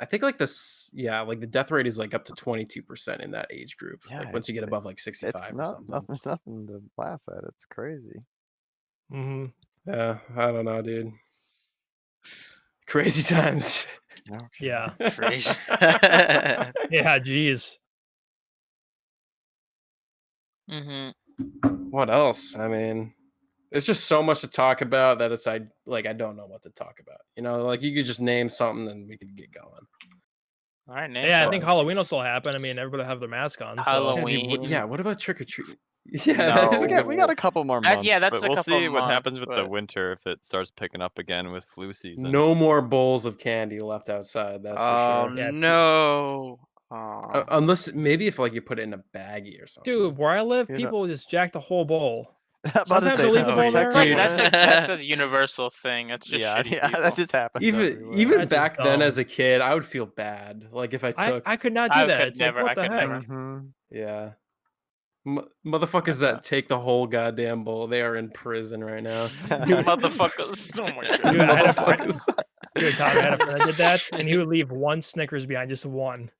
I think like this, yeah, like the death rate is like up to 22% in that age group. yeah, Like once you get above like it's 65 or something. it's nothing to laugh at. It's crazy. hmm Yeah, I don't know, dude. Crazy times. Okay. Yeah. Crazy. Yeah, geez. What else? I mean, there's just so much to talk about that I don't know what to talk about. You know, like you could just name something and we could get going. All right, name Yeah, I But- think Halloween will still happen. I mean, everybody will have their mask on. So. Halloween. Yeah, what about trick or treat? Yeah, that is a No. good We got one. a couple more months. Yeah, that's but a we'll couple see what months, happens with the but winter if it starts picking up again with flu season. No more bowls of candy left outside. That's Oh for sure. Yeah, no. Aw. Unless maybe if like you put it in a baggie or something. dude, where I live, You know- people just jack the whole bowl. I'm about to Sometimes say they'll leave to a bowl there. protect Dude. someone. that's a universal thing. That's just Yeah, shitty yeah, people. that just happens everywhere. Even That's just back then dumb. as a kid, I would feel bad. Like if I took I could not do I that. could It's never. like, I what the could heck? never. Mhm. yeah. Motherfuckers that take the whole goddamn bowl, they are in prison right now. Motherfuckers. Oh my god. Dude, I had a friend. Motherfuckers. Dude, Tom, I had a friend that did that, and he would leave one Snickers behind, just one.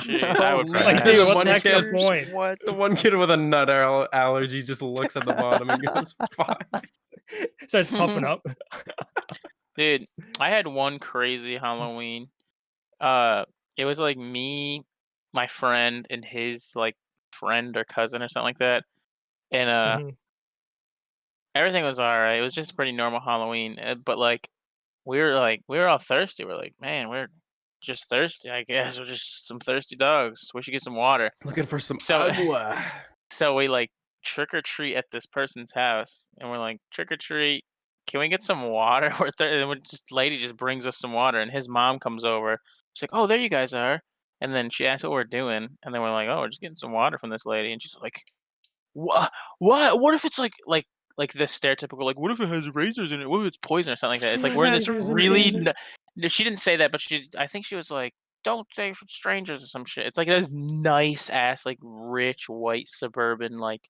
Shit, I would Oh, cry. Like, man. dude, what One the heck's the kid- point? What? The one kid with a nut allergy just looks at the bottom and goes, "Fuck." Starts puffing up. Dude, I had one crazy Halloween. It was like me, my friend, and his like friend or cousin or something like that. And Mhm. everything was alright. It was just a pretty normal Halloween. But like we were all thirsty. We're like, man, we're just thirsty, I guess. We're just some thirsty dogs. We should get some water. Looking for some So- agua. So we like trick or treat at this person's house, and we're like, trick or treat. Can we get some water? And lady just brings us some water, and his mom comes over. She's like, "Oh, there you guys are." And then she asks what we're doing, and then we're like, "Oh, we're just getting some water from this lady." And she's like, "What? What? What if it's like this stereotypical like, what if it has razors in it? What if it's poison or something like that?" It's like we're in this Razors and really. razors. No, she didn't say that, but I think she was like, "Don't say from strangers" or some shit. It's like this nice ass, like rich white suburban, like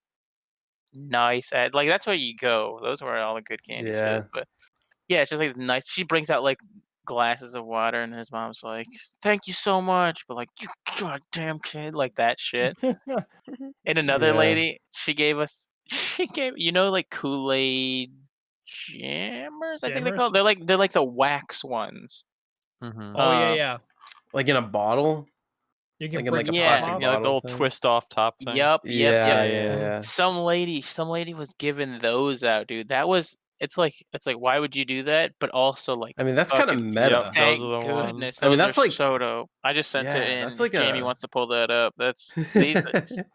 nice ad. Like that's where you go. Those are where all the good candy shit Yeah. is. But yeah, it's just like nice. She brings out like glasses of water, and his mom's like, "Thank you so much," but like, "You goddamn kid," like that shit. And another Yeah. lady, she gave like Kool-Aid jammers, I think they're Jammers? called. They're like the wax ones. Mhm. Oh yeah, Um, yeah. Like in a bottle? You can Like in break like a the Yeah. top plastic off. Yeah, like the bottle old thing? twist off top thing. Yep. Yeah. Some lady was giving those out, dude. It's like why would you do that? But also like I mean, that's kind of fucking meta. Yep. thank Those are the ones. goodness. I mean, Those that's are like- so dope. I just sent it Yeah, in. that's like Jamie a- wants to pull that up. That's these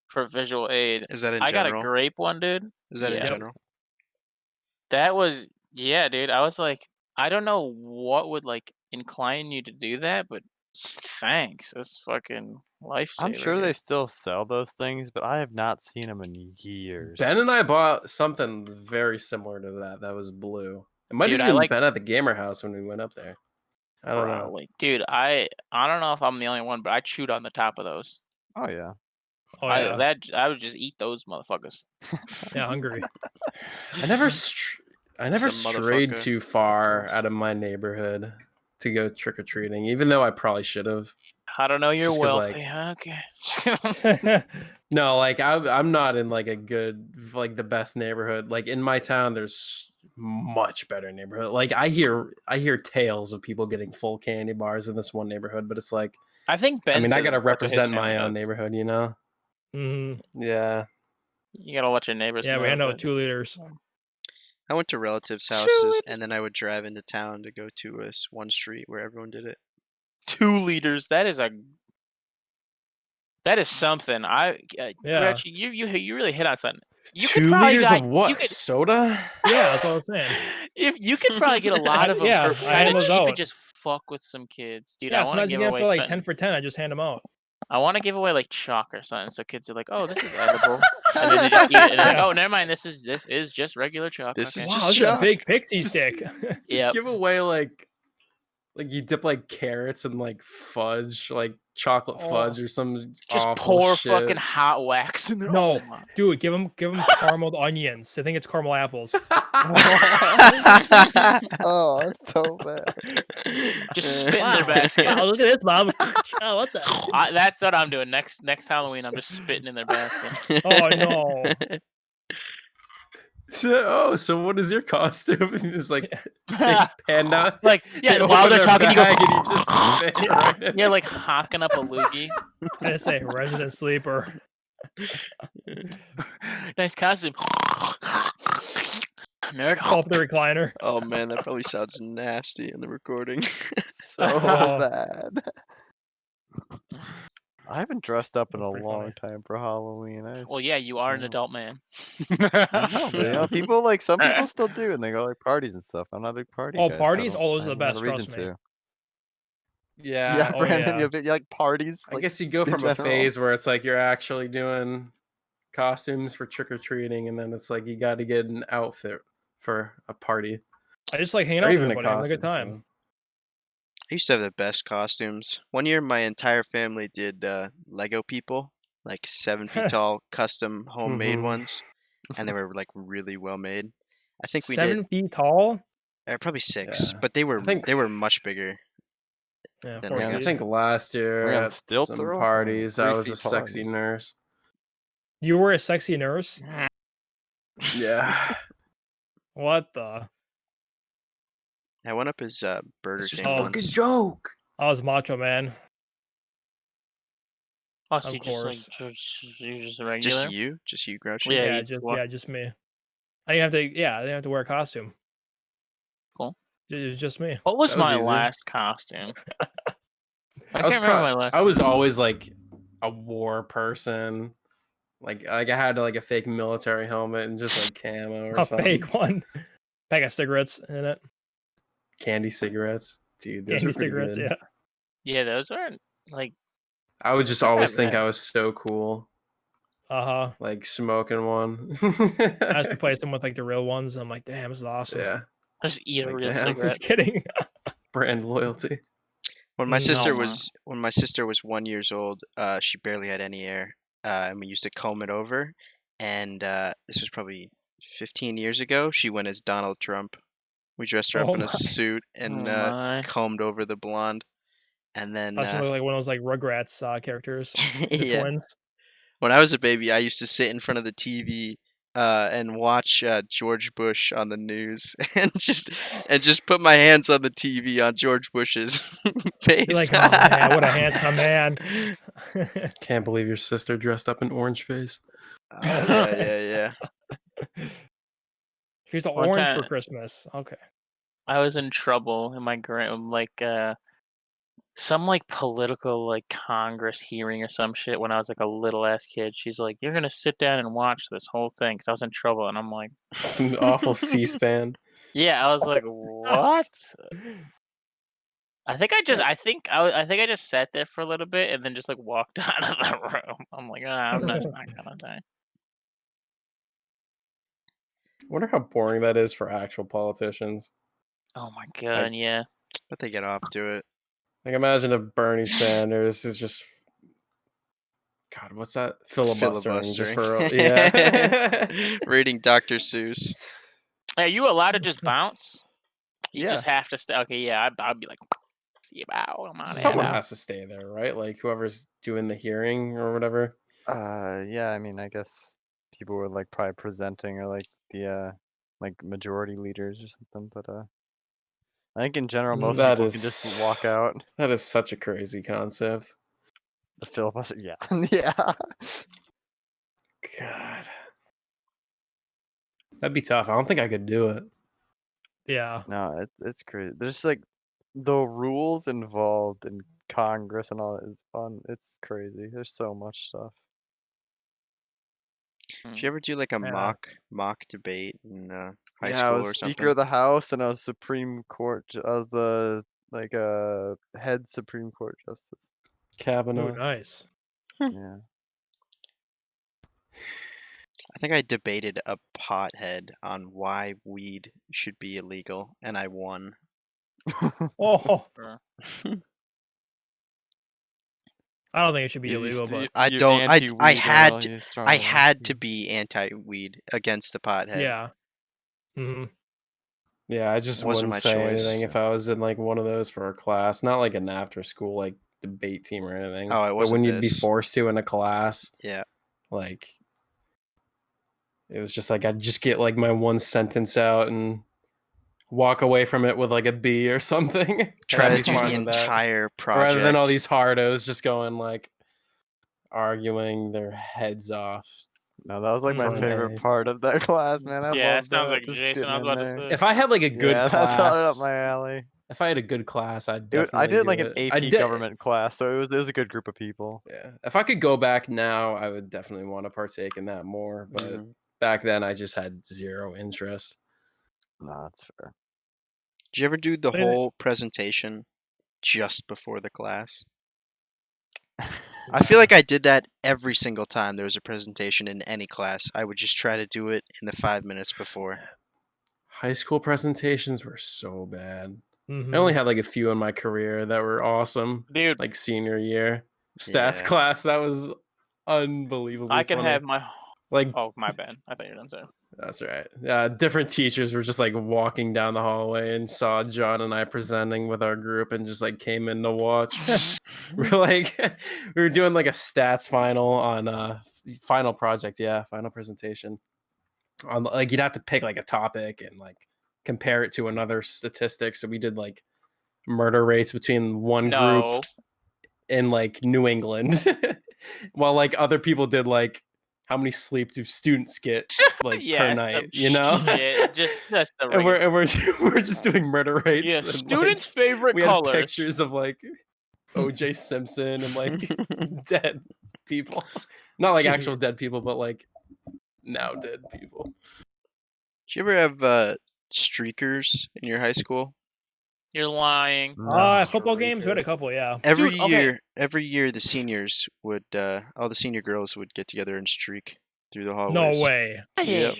for visual aid. Is that in I got a general? grape one, dude. Is that in Yeah. general? That was dude. I was like, I don't know what would like incline you to do that, but thanks. That's fucking lifesaver, I'm sure dude. they still sell those things, but I have not seen them in Ben years. and I bought something very similar to that. That was blue. It might Dude, have even been at the gamer house when we went up there. I don't know. Probably. Dude, I don't know if I'm the only one, but I chewed on the top of those. Oh yeah. Oh yeah. I would just eat those motherfuckers. Yeah, hungry. I never Some strayed motherfucker. too far Yes. out of my neighborhood to go trick or treating, even though I probably should have. I don't know, you're Just 'cause, wealthy. like- Okay. No, like I'm not in like a good, like the best neighborhood. Like in my town, there's much better neighborhood. Like I hear tales of people getting full candy bars in this one neighborhood, but it's like, I think Ben. I mean, I says gotta that's what his represent family my own does. neighborhood, you know? Mhm. Yeah. You gotta let your neighbors Yeah, know. we hand out but- 2 liters. I went to relatives' houses, and then I would drive into town to go to one street where everyone did it. 2 liters. That is something. Yeah. Rich, you really hit on something. You could 2 probably liters got- of what? you could- Soda? Yeah, that's what I'm saying. If you could probably get a lot of them Yeah, for I hand kind of those cheap out. and just fuck with some kids, dude. Yeah, I want to sometimes you give get them away for like something. 10 for 10. I just hand them out. I want to give away like chalk or something, so kids are like, "Oh, this is edible," and then they just eat it. And they're like, Yeah. "Oh, never mind. This is just regular chalk." This is okay. Wow, just this is a chalk. big pixie Just- stick. Just Yep. give away like you dip like carrots and like fudge, like chocolate Oh. fudge or some Just awful pour shit. fucking hot wax in there. No. Oh my. Dude, give them carameled onions. I think it's caramel apples. Oh, that's so bad. Just spit in their Wow. basket. Wow, look at this, Mom. Oh, what the? That's what I'm doing next Halloween. I'm just spitting in their basket. Oh, no. So what is your costume? And it's like big panda. Like, yeah, You while open they're their talking, you go. bag and you just spit right in. You're like hocking up a loogie. I just say resident sleeper. Nice costume. Nerd. Pull up the recliner. Oh man, that probably sounds nasty in the recording. So Oh. bad. I haven't dressed up in a That's pretty long time for Halloween. Well, yeah, you are an Oh. adult man. I know, but you know, people like some Uh-uh. people still do, and they go like parties and stuff. I'm not a big party Oh, guy. parties? So Oh, those I are the haven't had best, a reason trust me. to. Yeah. Yeah, Oh, Brandon, yeah. you like parties. I Like, guess you go in from a general. phase where it's like you're actually doing costumes for trick or treating, and then it's like you got to get an outfit for a party I just like hanging or out with even a everybody, having a good costume. time. I used to have the best costumes. One year, my entire family did Lego people, like 7 feet tall, custom homemade Mhm. ones, and they were like really well made. I think we 7 did feet tall? probably 6, Yeah. but they were I think- much bigger. Yeah, Then 4 like Yeah, I feet. think last year We're on at stilts, some Earl? parties, I 3 was a feet tall, sexy aren't nurse. You were a sexy nurse? Yeah. What the? I went up as Burger It's just King a fucking once. joke. I was Macho Man. Oh, so Of you just like course. you're just a regular. Just you, Grouchy. Yeah, Yeah, just me. I didn't have to wear a costume. Cool. It was just me. What was That was my easy. last costume? I I was can't remember my last. I was always like a war person. Like I had like a fake military helmet and just like camo or A something. fake one. Pack of cigarettes in it. Candy cigarettes. Dude, those Candy were pretty cigarettes, good. yeah. Yeah, those aren't like. I would just Not always think bad. I was so cool, Uh-huh. like smoking one. I just replaced them with like the real ones. I'm like, damn, this is awesome. Yeah, Just eat a Like, real damn. cigarette. Just kidding. brand loyalty. When my No, sister man. was 1 years old, she barely had any hair, and we used to comb it over. And this was probably 15 years ago. She went as Donald Trump. We dressed her up Oh in my. a suit and Oh my. combed over the blonde. And then Thought you looked like one of those like Rugrats characters. The yeah, twins. when I was a baby, I used to sit in front of the TV and watch George Bush on the news, and just put my hands on the TV on George Bush's face. You're like, oh man, what a handsome man. Can't believe your sister dressed up in orange face. Oh, yeah. She's the One orange time- for Christmas. Okay. I was in trouble, and my some like political like Congress hearing or some shit when I was like a little ass kid. She's like, "You're gonna sit down and watch this whole thing," because I was in trouble, and I'm like, Some awful C-SPAN. "Yeah," I was like, "What?" I think I just sat there for a little bit and then just like walked out of the room. I'm like, I'm just not gonna die. I wonder how boring that is for actual politicians. Oh my god, yeah. But they get off to it. Like, imagine if Bernie Sanders is just, God, what's that? Filibustering just for, reading Dr. Seuss. Are you allowed to just bounce? You Yeah. just have to stay. Okay, yeah, I'd be like, see you out. I'm out. Someone has to stay there, right? Like whoever's doing the hearing or whatever. Yeah, I mean, I guess people were like probably presenting or like the like majority leaders or something, but I think in general most That people can just walk out. That is such a crazy concept. The filibuster, yeah. Yeah. God. That'd be tough. I don't think I could do it. Yeah. No, it's crazy. There's like the rules involved in Congress and all is on. It's crazy. There's so much stuff. Did you ever do like a Yeah. mock debate in high Yeah, I school was or Speaker something? of the House and I was Supreme Court. I was the like head Supreme Court justice. Oh, Kavanaugh. nice. Yeah. I think I debated a pothead on why weed should be illegal, and I won. Oh. I don't think it should be Yeah, you illegal, st- but I you're don't. I anti-weed, had Arnold, to. you're strong I enough. had to be anti-weed against the pothead. yeah. Mm-hmm. Yeah, I just Wasn't wouldn't my say choice. anything if I was in like one of those for a class, not like an after school like debate team or anything. Oh, it but wasn't when you'd be this. forced to in a class, Yeah. like it was just like I'd just get like my one sentence out and walk away from it with like a B or something. Try I'd to be do fine the with that. entire project. Rather than all these hardos just going like arguing their heads off. No, that was like my For an favorite A. part of that class, man. I Yeah, it loved sounds that. like Just Jason. I getting was in about to there. say. If I had like a good Yeah, that's all class, up my alley. if I had a good class, I'd definitely I did do like it. an I AP did- government class, so it was a good group of people. Yeah, if I could go back now, I would definitely want to partake in that more. But back then, I just had zero interest. No, that's fair. Did you ever do the What is it? whole presentation just before the class? I feel like I did that every single time there was a presentation in any class. I would just try to do it in the 5 minutes before. High school presentations were so bad. Mm-hmm. I only had like a few in my career that were awesome. Dude, Like senior year stats Yeah. class, that was unbelievably I could funny. have my. Like, Oh, my bad. I thought you were done saying. that's right. Different teachers were just like walking down the hallway and saw John and I presenting with our group and just like came in to watch. We're like, we were doing like a stats final on final project, final presentation. On like you'd have to pick like a topic and like compare it to another statistic. So we did like murder rates between one group in like New England, while like other people did like how many sleep do students get like per night, you know? Just the and we're just doing murder rates. Yeah, and, students' like, favorite we had colors. pictures of like OJ Simpson and like dead people, not like actual dead people, but like now dead people. Did you ever have streakers in your high school? You're lying. Football games, we had a couple, yeah. Every Dude, okay. year the seniors would all the senior girls would get together and streak through the No hallways. way. Yep.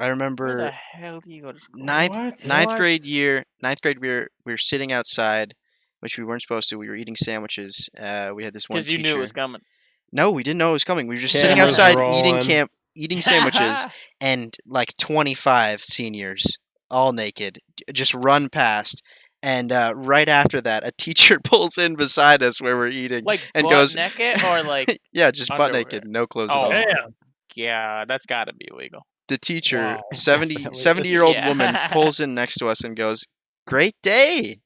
I Where the remember hell do you go to school? ninth grade we were sitting outside, which we weren't supposed to. We were eating sandwiches. We had this one Because you teacher. knew it was coming. No, we didn't know it was coming. We were just sitting Cameras outside rolling. eating sandwiches, and like 25 seniors, all naked, just run past. And right after that, a teacher pulls in beside us where we're eating, Like and butt goes naked or like yeah, just butt underwear? naked, no clothes Oh, at all. Damn. yeah, that's got to be illegal. The teacher, Wow. 70-year-old Yeah. woman, pulls in next to us and goes, "Great day!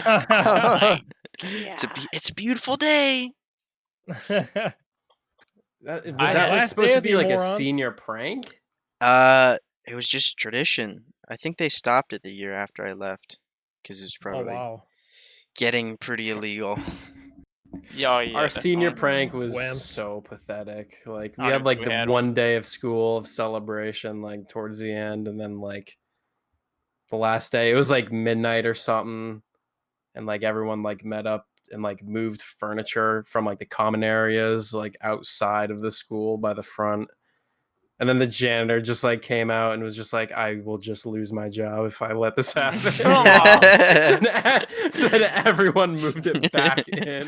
Oh my It's a beautiful day." Was I that had like last supposed day to of be the like a moron. senior prank? It was just tradition. I think they stopped it the year after I left because it was Oh probably wow. getting pretty illegal. Yeah, yeah. Our senior definitely. prank was Wimps. so pathetic. Like I we don't had like think we the had one one. day of school of celebration, like towards the end, and then like the last day, it was like midnight or something, and like everyone like met up and like moved furniture from like the common areas like outside of the school by the front. And then the janitor just like came out and was just like, I will just lose my job if I let this happen. So then everyone moved it back in.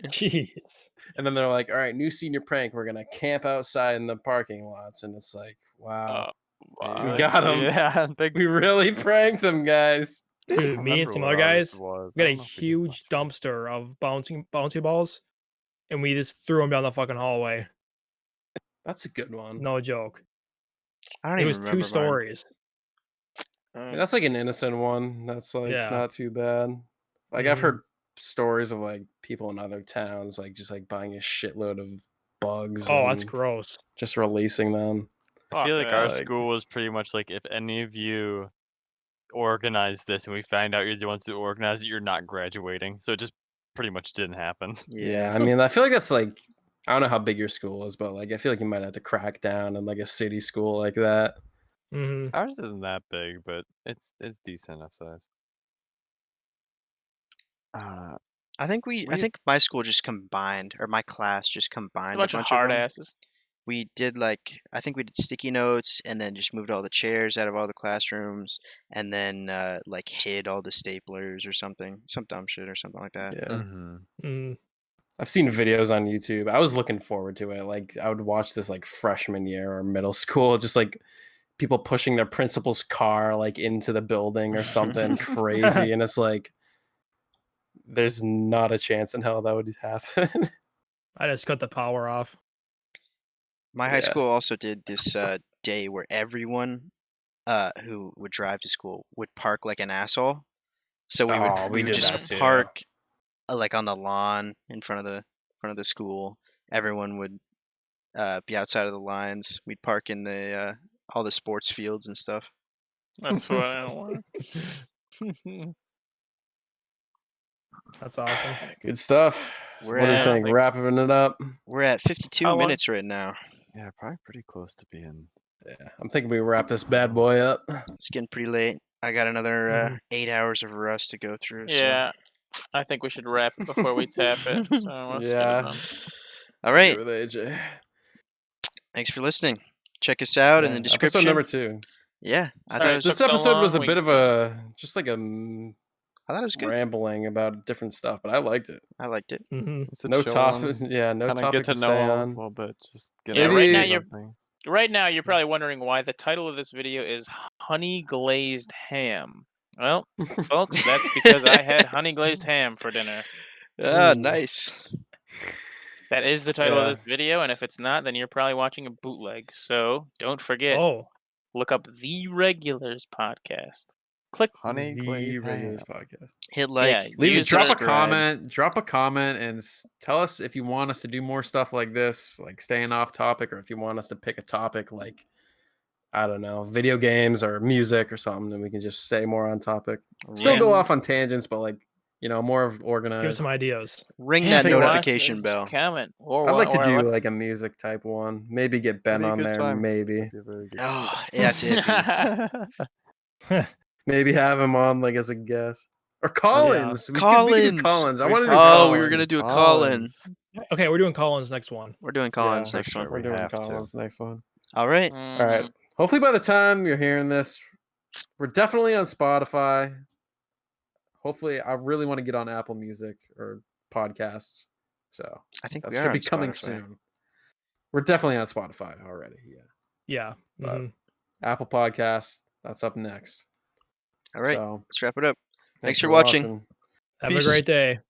Jeez. And then they're like, all right, new senior prank. We're going to camp outside in the parking lots. And it's like, wow, Wow. we got him. Yeah, big. We really pranked him, guys. I Dude, me and remember some what other ours guys, was. we I got a don't know if we did much. huge dumpster of bouncy balls, and we just threw them down the fucking hallway. That's a good one. No joke. I don't It even was remember 2 mine. stories. Yeah, that's like an innocent one. That's like Yeah. not too bad. Like I've Mhm. heard stories of like people in other towns like just like buying a shitload of bugs Oh, that's and gross. just releasing them. I feel Fuck like our like- school was pretty much like, if any of you organized this and we find out you're the ones who organized it, you're not graduating. So it just pretty much didn't happen. Yeah, I mean, I feel like that's like I don't know how big your school is, but like I feel like you might have to crack down on like a city school like that. Hmm. Ours isn't that big, but it's decent enough size. I think my school just combined, or my class just A combined a bunch of bunch hard them. asses. We did I think we did sticky notes, and then just moved all the chairs out of all the classrooms, and then like hid all the staplers or something, some dumb shit or something like that. Yeah. Mm. I've seen videos on YouTube. I was looking forward to it. Like I would watch this like freshman year or middle school, just like people pushing their principal's car like into the building or something crazy. And it's like there's not a chance in hell that would happen. I just cut the power off. My high Yeah. school also did this day where everyone who would drive to school would park like an asshole. So we Oh, we would did just that too. park like on the lawn in front of the school. Everyone would be outside of the lines. We'd park in the all the sports fields and stuff. That's what I don't want. That's awesome. Good stuff. We're What do you at- think? like- Wrapping it up. We're at 52 How long? minutes right now. Yeah, probably pretty close to being. Yeah, I'm thinking we wrap this bad boy up. It's getting pretty late. I got another Mhm. 8 hours of Rust to go through. Yeah, I think we should wrap it before we tap it. So let's get it Yeah. done. So. All right. Agree with AJ. Thanks for listening. Check us out in Yeah, the description. Episode number 2. Yeah, I Sorry, thought it This took so episode was a long, bit we- of a just like a was good. rambling about different stuff, but I liked it. I liked it. Hmm. It's a No chill topic, one. yeah, no Kind of topic get to know stay us on. a little bit. Just get Yeah, our right now ideas you're- on things. Right now, you're probably wondering why the title of this video is Honey Glazed Ham. Well, folks, that's because I had honey glazed ham for dinner. Ah, Ooh. nice. That is the title Yeah. of this video, and if it's not, then you're probably watching a bootleg. So don't forget, Oh, look up The Regulars Podcast. Click Honey The glazed Regulars ham. podcast. Hit like. Yeah, Leave use drop a subscribe. comment, and tell us if you want us to do more stuff like this, like staying off topic, or if you want us to pick a topic like I don't know, video games or music or something, and we can just stay more on topic. Still Yeah. go off on tangents, but like more of organized. give us some ideas. Ring Yeah, that if you want us to notification just bell. Comment. Or I'd like to or do what- like a music type one. Maybe get Ben Be a on good there. time. Maybe Be a very good. Oh, yeah, that's it. maybe have him on like as a guest or Collins. We could do Collins. Collins. I wanted to do Oh, Collins. we were gonna do a call-in. Okay, we're doing Collins next one. We're doing Collins Yeah, next sure. one. We're We doing have to. Collins next one. All right. All right. Mm, Hopefully by the time you're hearing this, we're definitely on Spotify. Hopefully, I really want to get on Apple Music or podcasts. So I think that we are should on be coming Spotify. soon. We're definitely on Spotify already. Yeah. Yeah. But Mhm. Apple Podcasts, that's up next. All right. So Let's wrap it up. Thanks for for watching. watching. Have Peace. a great day.